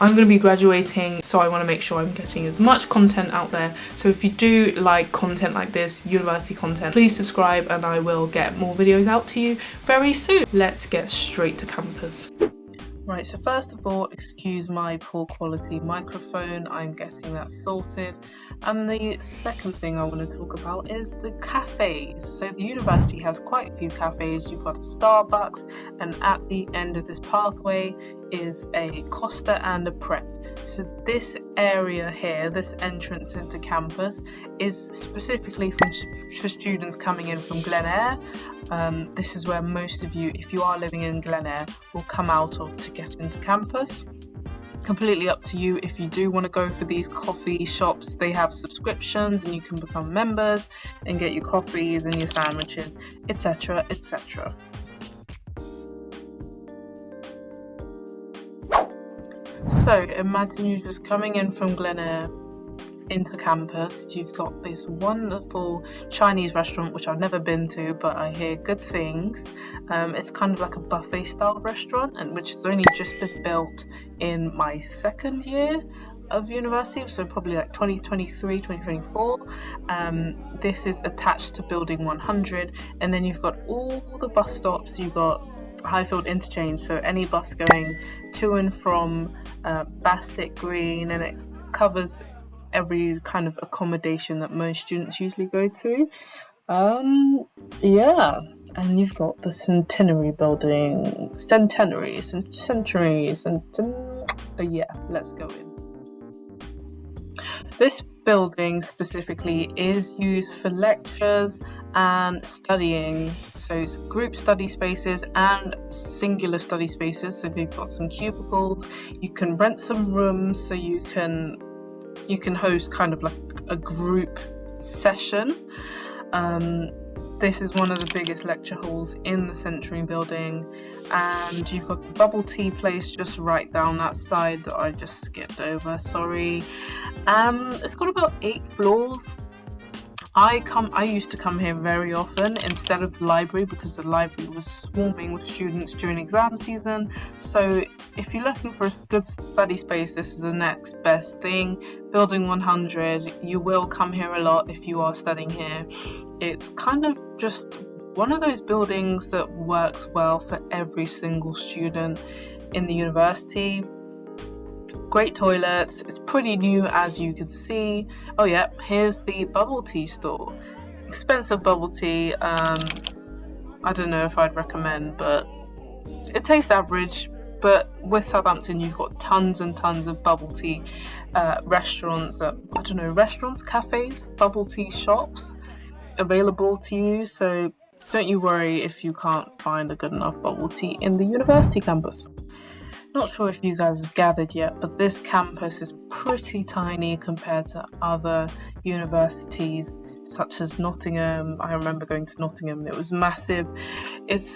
I'm going to be graduating, so I want to make sure I'm getting as much content out there. So if you do like content like this, university content, please subscribe and I will get more videos out to you very soon. Let's get straight to campus. Right, so first of all, excuse my poor quality microphone, I'm getting that sorted. And the second thing I want to talk about is the cafes. So the university has quite a few cafes. You've got a Starbucks, and at the end of this pathway is a Costa and a Pret. So this area here, this entrance into campus, is specifically for students coming in from Glen Eyre. This is where most of you, if you are living in Glen Eyre, will come out of to get into campus. Completely up to you. If you do want to go for these coffee shops, they have subscriptions and you can become members and get your coffees and your sandwiches, etc, etc. So imagine you're just coming in from Glen Eyre into campus. You've got this wonderful Chinese restaurant, which I've never been to, but I hear good things. It's kind of like a buffet style restaurant, and which has only just been built in my second year of university, so probably like 2023, 2024. This is attached to Building 100, and then you've got all the bus stops. You've got Highfield Interchange, so any bus going to and from Bassett Green, and it covers every kind of accommodation that most students usually go to. Yeah, and you've got the Centenary Building, yeah, let's go in. This building specifically is used for lectures and studying, so it's group study spaces and singular study spaces. So they've got some cubicles, you can rent some rooms, so you can host kind of like a group session. This is one of the biggest lecture halls in the Centenary Building, and you've got the bubble tea place just right down that side that I just skipped over, sorry. It's got about 8 floors. I used to come here very often instead of the library, because the library was swarming with students during exam season. So if you're looking for a good study space, this is the next best thing. Building 100, you will come here a lot if you are studying here. It's kind of just one of those buildings that works well for every single student in the university. Great toilets, it's pretty new as you can see. Oh yeah, here's the bubble tea store. Expensive bubble tea, I don't know if I'd recommend, but it tastes average. But with Southampton, you've got tons and tons of bubble tea restaurants, cafes, bubble tea shops available to you. So don't you worry if you can't find a good enough bubble tea in the university campus. Not sure if you guys have gathered yet, but this campus is pretty tiny compared to other universities such as Nottingham. I remember going to Nottingham, it was massive. It's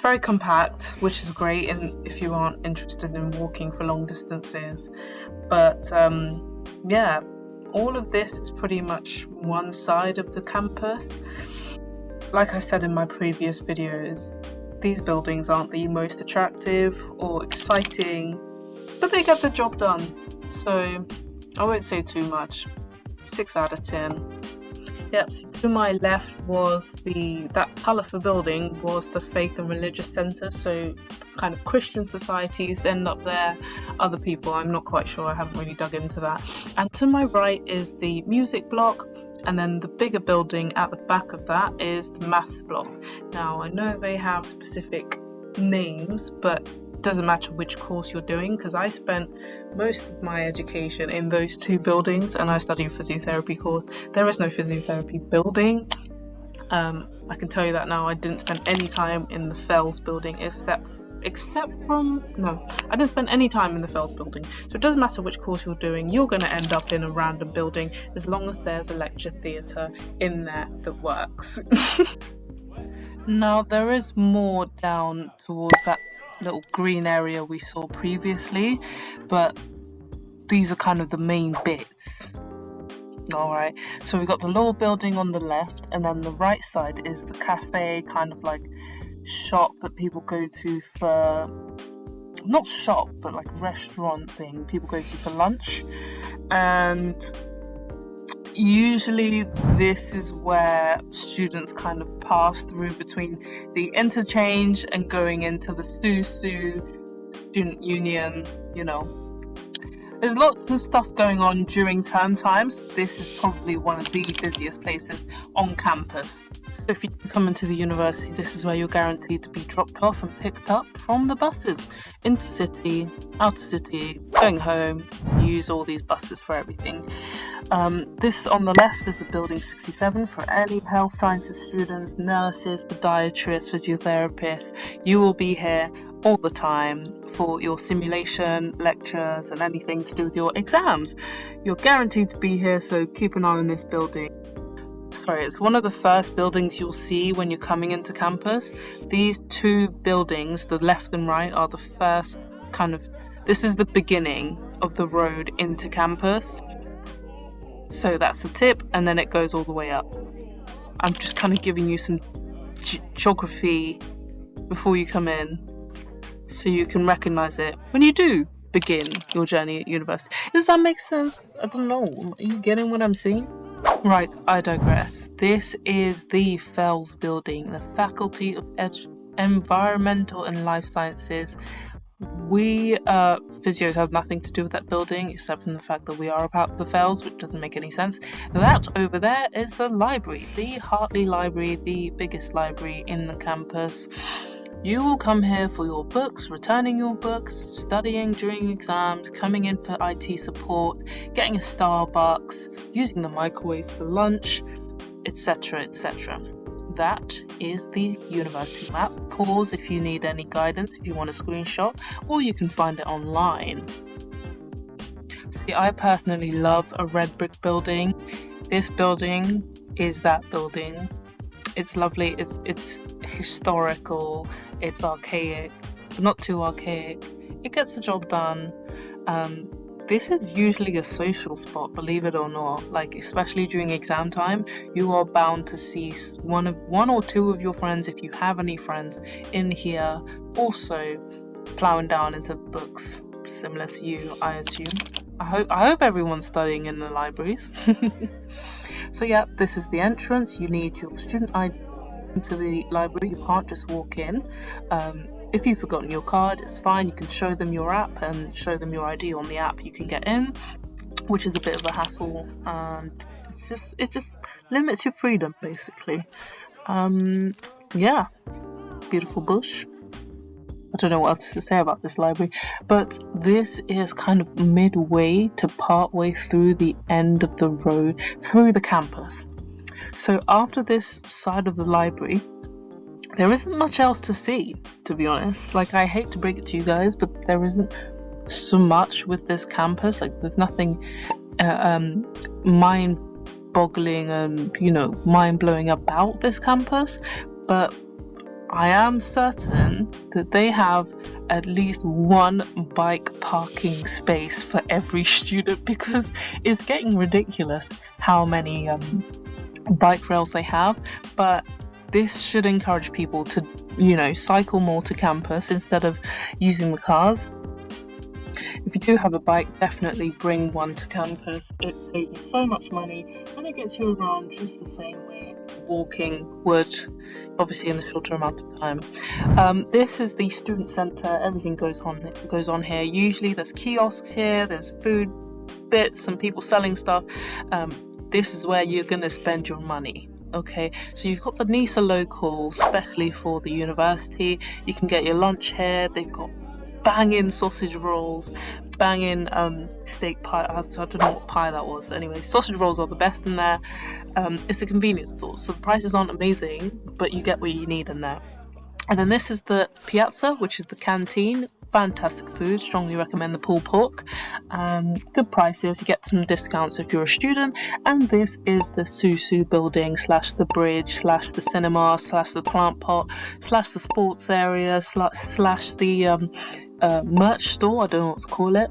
very compact, which is great if you aren't interested in walking for long distances. But yeah, all of this is pretty much one side of the campus. Like I said in my previous videos, these buildings aren't the most attractive or exciting, but they get the job done. So I won't say too much. 6 out of 10. Yep, so to my left was that colourful building was the Faith and Religious Centre, so kind of Christian societies end up there, other people, I'm not quite sure, I haven't really dug into that. And to my right is the music block, and then the bigger building at the back of that is the maths block. Now, I know they have specific names, but it doesn't matter which course you're doing, because I spent most of my education in those 2 buildings, and I studied a physiotherapy course. There is no physiotherapy building. I can tell you that now. I didn't spend any time in the FELS Building I didn't spend any time in the FELS Building. So it doesn't matter which course you're doing, you're going to end up in a random building as long as there's a lecture theatre in there that works. Now, there is more down towards that little green area we saw previously, but these are kind of the main bits. Alright, so we've got the law building on the left, and then the right side is the cafe, kind of like shop that people go to for not shop, but like restaurant thing people go to for lunch. And usually this is where students kind of pass through between the interchange and going into the SUSU Student Union, you know. There's lots of stuff going on during term times. This is probably one of the busiest places on campus. So if you come into the university, this is where you're guaranteed to be dropped off and picked up from the buses. Intercity, outer city, going home, use all these buses for everything. This on the left is the Building 67 for any health sciences students, nurses, podiatrists, physiotherapists. You will be here all the time for your simulation, lectures, and anything to do with your exams. You're guaranteed to be here, so keep an eye on this building. Sorry, it's one of the first buildings you'll see when you're coming into campus. These two buildings, the left and right, are the first this is the beginning of the road into campus. So that's the tip, and then it goes all the way up. I'm just kind of giving you some geography before you come in, so you can recognize it when you do begin your journey at university. Does that make sense? I don't know. Are you getting what I'm saying? Right, I digress. This is the FELS Building, the Faculty of Environmental and Life Sciences. We physios have nothing to do with that building, except from the fact that we are about the FELS, which doesn't make any sense. That over there is the library, the Hartley Library, the biggest library in the campus. You will come here for your books, returning your books, studying during exams, coming in for IT support, getting a Starbucks, using the microwaves for lunch, etc., etc. That is the university map. Pause if you need any guidance, if you want a screenshot, or you can find it online. See, I personally love a red brick building. This building is that building. It's lovely, it's historical, it's archaic, but not too archaic. It gets the job done. This is usually a social spot, believe it or not. Like, especially during exam time, you are bound to see one or two of your friends, if you have any friends, in here, also plowing down into books, similar to you, I assume. I hope everyone's studying in the libraries. So yeah, this is the entrance. You need your student ID into the library. You can't just walk in. If you've forgotten your card, it's fine. You can show them your app and show them your ID on the app. You can get in, which is a bit of a hassle, and it just limits your freedom, basically. Yeah, beautiful bush. I don't know what else to say about this library, but this is kind of midway to partway through the end of the road through the campus. So after this side of the library, there isn't much else to see, to be honest. Like, I hate to break it to you guys, but there isn't so much with this campus. Like, there's nothing mind-boggling and, mind-blowing about this campus, but I am certain that they have at least one bike parking space for every student, because it's getting ridiculous how many bike rails they have. But this should encourage people to, cycle more to campus instead of using the cars. If you do have a bike, definitely bring one to campus. It saves you so much money, and it gets you around just the same way walking would, obviously in a shorter amount of time. This is the student centre. Everything goes on here. Usually there's kiosks here, there's food bits and people selling stuff. This is where you're going to spend your money. Okay, so you've got the NISA local, especially for the university. You can get your lunch here. They've got banging sausage rolls, banging steak pie. I don't know what pie that was. Anyway, sausage rolls are the best in there. It's a convenience store, so the prices aren't amazing, but you get what you need in there. And then this is the piazza, which is the canteen. Fantastic food, strongly recommend the pulled pork. Good prices, you get some discounts if you're a student. And this is the SUSU building / the bridge / the cinema / the plant pot / the sports area / the merch store. I don't know what to call it.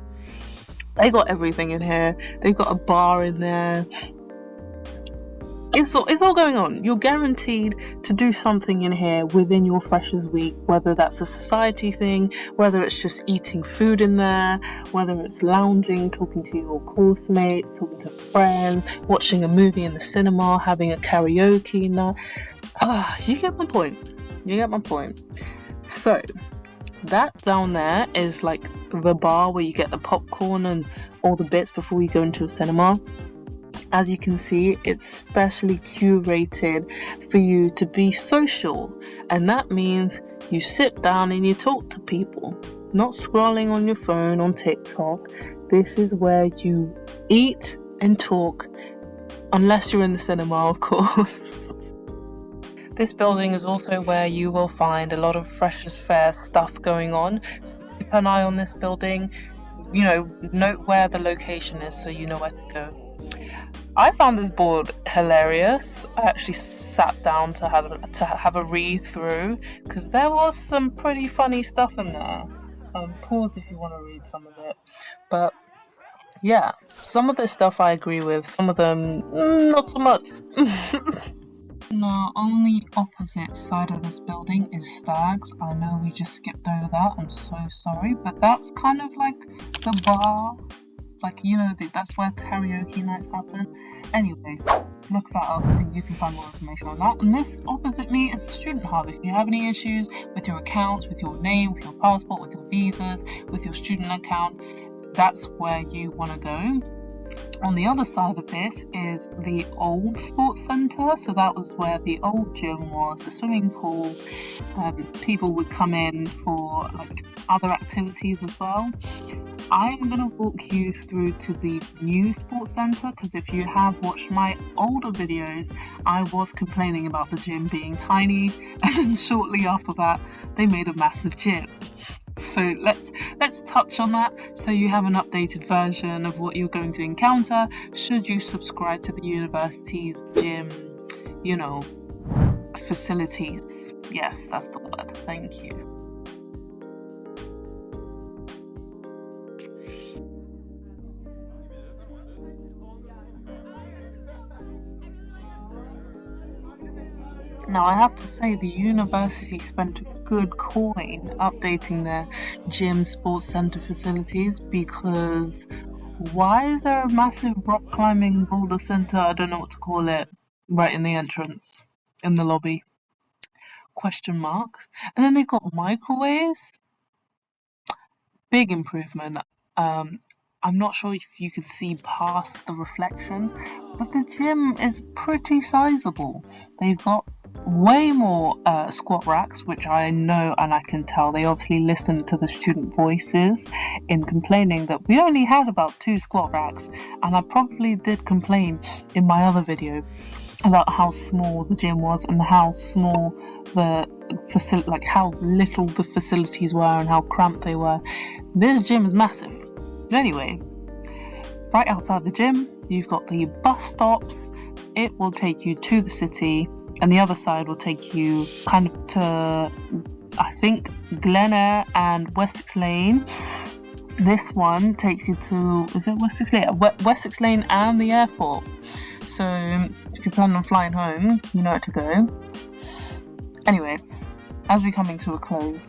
They got everything in here. They've got a bar in there. It's all going on. You're guaranteed to do something in here within your Freshers Week, whether that's a society thing, whether it's just eating food in there, whether it's lounging, talking to your course mates, talking to friends, watching a movie in the cinema, having a karaoke night. You get my point. So, that down there is like the bar where you get the popcorn and all the bits before you go into a cinema. As you can see, it's specially curated for you to be social, and that means you sit down and you talk to people, not scrolling on your phone on TikTok. This is where you eat and talk, unless you're in the cinema, of course. This building is also where you will find a lot of Freshers' Fair stuff going on, so keep an eye on this building. Note where the location is so you know where to go. I found this board hilarious. I actually sat down to have a read through because there was some pretty funny stuff in there. Pause if you want to read some of it. But yeah, some of the stuff I agree with, some of them not so much. Now, on the opposite side of this building is Stags. I know we just skipped over that, I'm so sorry, but that's kind of like the bar. That's where karaoke nights happen. Anyway, look that up and you can find more information on that. And this opposite me is the student hub. If you have any issues with your accounts, with your name, with your passport, with your visas, with your student account, that's where you want to go. On the other side of this is the old sports centre. So that was where the old gym was, the swimming pool. People would come in for other activities as well. I'm going to walk you through to the new sports centre because if you have watched my older videos, I was complaining about the gym being tiny, and then shortly after that, they made a massive gym. So let's touch on that so you have an updated version of what you're going to encounter should you subscribe to the university's gym, facilities. Yes, that's the word. Thank you. Now, I have to say the university spent a good coin updating their gym sports centre facilities because why is there a massive rock climbing boulder centre, I don't know what to call it, right in the entrance, in the lobby? Question mark. And then they've got microwaves. Big improvement. I'm not sure if you can see past the reflections, but the gym is pretty sizable. They've got way more squat racks, which I know and I can tell they obviously listened to the student voices in complaining that we only had about 2 squat racks, and I probably did complain in my other video about how small the gym was and how small the how little the facilities were and how cramped they were. This gym is massive. Anyway, right outside the gym, you've got the bus stops. It will take you to the city, and the other side will take you kind of to, I think, Glen Eyre and Wessex Lane. This one takes you to, is it Wessex Lane? Wessex Lane and the airport. So if you plan on flying home, you know where to go. Anyway, as we're coming to a close,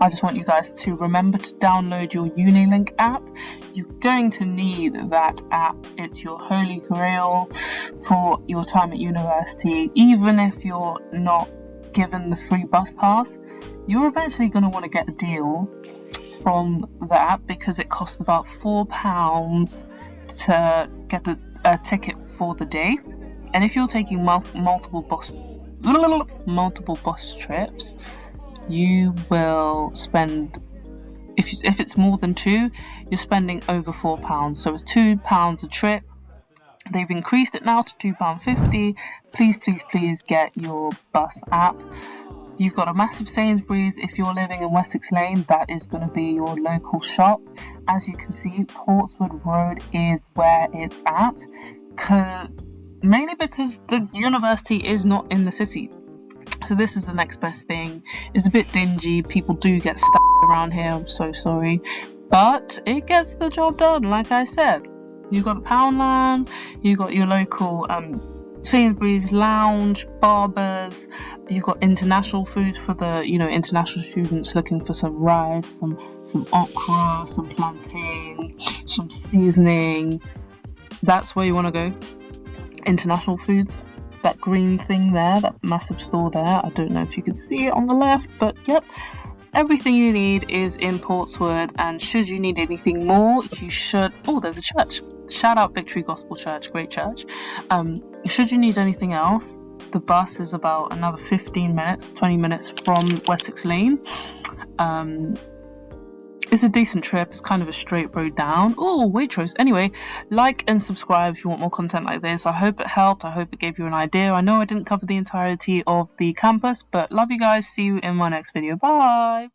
I just want you guys to remember to download your Unilink app. You're going to need that app. It's your holy grail for your time at university. Even if you're not given the free bus pass, you're eventually going to want to get a deal from the app because it costs about £4 to get a ticket for the day. And if you're taking multiple bus trips, you will spend, if it's more than 2, you're spending over £4. So it's £2 a trip. They've increased it now to £2.50. Please get your bus app. You've got a massive Sainsbury's. If you're living in Wessex Lane, that is going to be your local shop. As you can see, Portswood Road is where it's at, mainly because the university is not in the city. So this is the next best thing. It's a bit dingy. People do get stabbed around here. I'm so sorry. But it gets the job done, like I said. You've got the Poundland, you've got your local Sainsbury's lounge, barbers, you've got international foods for the, international students looking for some rice, some okra, some plantain, some seasoning. That's where you want to go. International foods. That green thing there, that massive store there. I don't know if you can see it on the left, but yep. Everything you need is in Portswood, and should you need anything more, you should... Oh, there's a church. Shout out Victory Gospel Church, great church. Should you need anything else, the bus is about another 15 minutes, 20 minutes from Wessex Lane. It's a decent trip. It's kind of a straight road down. Oh, Waitrose. Anyway, like and subscribe if you want more content like this. I hope it helped. I hope it gave you an idea. I know I didn't cover the entirety of the campus, but love you guys. See you in my next video. Bye.